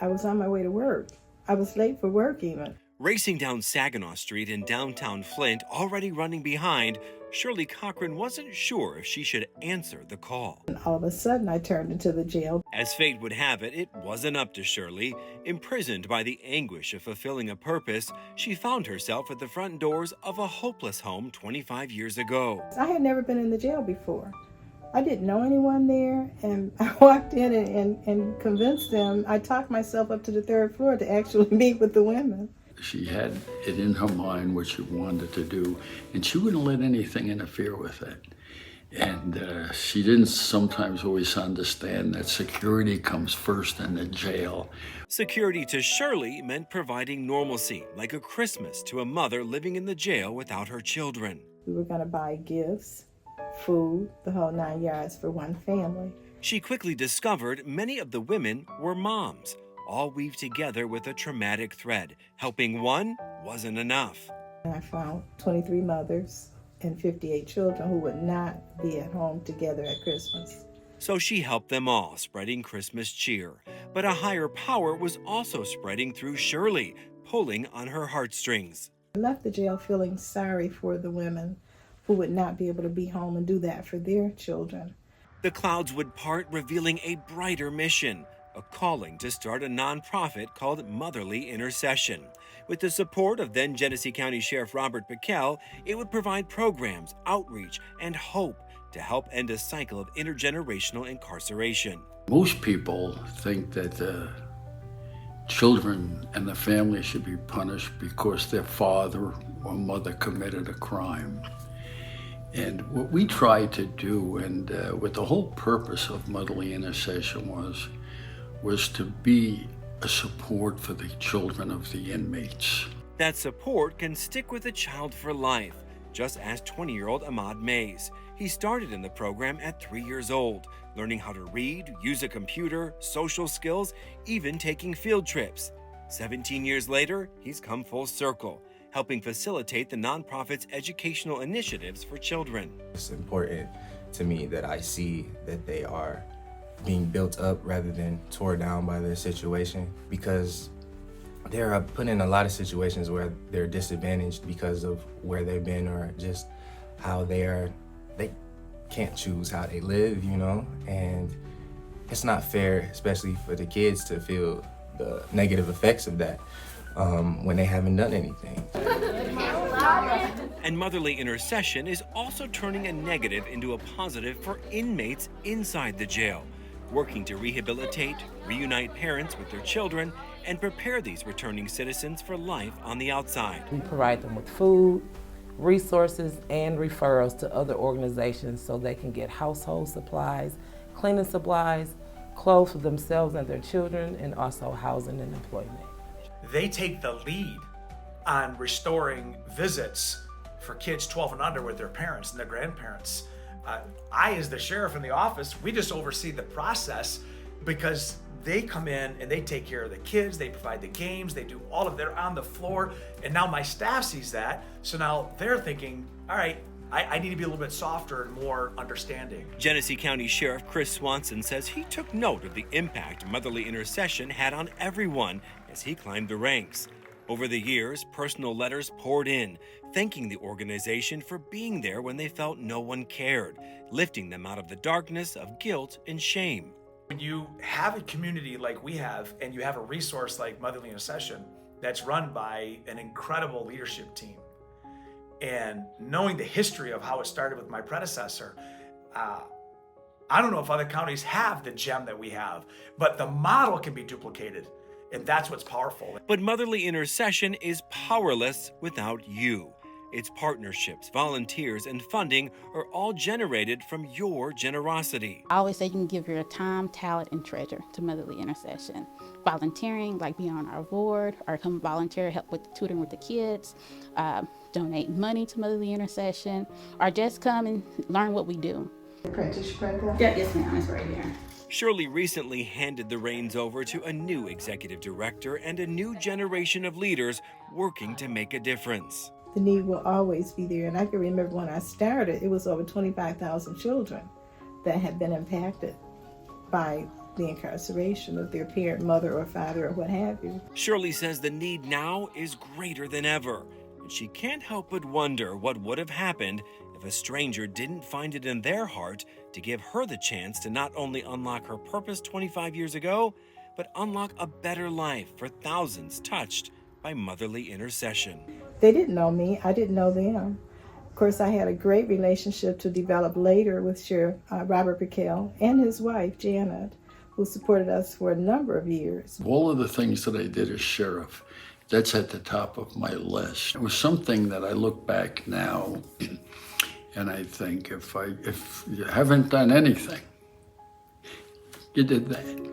I was on my way to work. I was late for work even. Racing down Saginaw Street in downtown Flint, already running behind, Shirley Cochran wasn't sure if she should answer the call. And all of a sudden, I turned into the jail. As fate would have it, it wasn't up to Shirley. Imprisoned by the anguish of fulfilling a purpose, she found herself at the front doors of a hopeless home 25 years ago. I had never been in the jail before. I didn't know anyone there, and I walked in and convinced them. I talked myself up to the third floor to actually meet with the women. She had it in her mind what she wanted to do, and she wouldn't let anything interfere with it. And she didn't sometimes always understand that security comes first in the jail. Security to Shirley meant providing normalcy, like a Christmas to a mother living in the jail without her children. We were going to buy gifts, food, the whole 9 yards for one family. She quickly discovered many of the women were moms, all weaved together with a traumatic thread. Helping one wasn't enough. And I found 23 mothers and 58 children who would not be at home together at Christmas. So she helped them all, spreading Christmas cheer. But a higher power was also spreading through Shirley, pulling on her heartstrings. I left the jail feeling sorry for the women who would not be able to be home and do that for their children. The clouds would part, revealing a brighter mission, a calling to start a nonprofit called Motherly Intercession. With the support of then Genesee County Sheriff Robert Bickel, it would provide programs, outreach, and hope to help end a cycle of intergenerational incarceration. Most people think that the children and the family should be punished because their father or mother committed a crime. And what we tried to do, and what the whole purpose of Motherly Intercession was to be a support for the children of the inmates. That support can stick with a child for life, just as 20-year-old Ahmad Mays. He started in the program at 3 years old, learning how to read, use a computer, social skills, even taking field trips. 17 years later, he's come full circle, helping facilitate the nonprofit's educational initiatives for children. It's important to me that I see that they are being built up rather than tore down by their situation, because they're put in a lot of situations where they're disadvantaged because of where they've been or just how they can't choose how they live, you know, and it's not fair, especially for the kids, to feel the negative effects of that when they haven't done anything. And Motherly Intercession is also turning a negative into a positive for inmates inside the jail, working to rehabilitate, reunite parents with their children, and prepare these returning citizens for life on the outside. We provide them with food, resources, and referrals to other organizations so they can get household supplies, cleaning supplies, clothes for themselves and their children, and also housing and employment. They take the lead on restoring visits for kids 12 and under with their parents and their grandparents. I, as the sheriff in the office, we just oversee the process because they come in and they take care of the kids, they provide the games, they do all of they're on the floor, and now my staff sees that, so now they're thinking, all right, I need to be a little bit softer and more understanding. Genesee County Sheriff Chris Swanson says he took note of the impact Motherly Intercession had on everyone as he climbed the ranks. Over the years, personal letters poured in, thanking the organization for being there when they felt no one cared, lifting them out of the darkness of guilt and shame. When you have a community like we have, and you have a resource like Motherly Intercession that's run by an incredible leadership team, and knowing the history of how it started with my predecessor, I don't know if other counties have the gem that we have, but the model can be duplicated, and that's what's powerful. But Motherly Intercession is powerless without you. Its partnerships, volunteers, and funding are all generated from your generosity. I always say you can give your time, talent, and treasure to Motherly Intercession. Volunteering, like be on our board, or come volunteer, help with tutoring with the kids, donate money to Motherly Intercession, or just come and learn what we do. Yes, ma'am, it's right here. Shirley recently handed the reins over to a new executive director and a new generation of leaders working to make a difference. The need will always be there. And I can remember when I started, it was over 25,000 children that had been impacted by the incarceration of their parent, mother or father or what have you. Shirley says the need now is greater than ever, and she can't help but wonder what would have happened if a stranger didn't find it in their heart to give her the chance to not only unlock her purpose 25 years ago, but unlock a better life for thousands touched by motherly intercession. They didn't know me. I didn't know them. Of course, I had a great relationship to develop later with Sheriff Robert Piquel and his wife, Janet, who supported us for a number of years. All of the things that I did as sheriff, that's at the top of my list. It was something that I look back now and I think if you haven't done anything, you did that.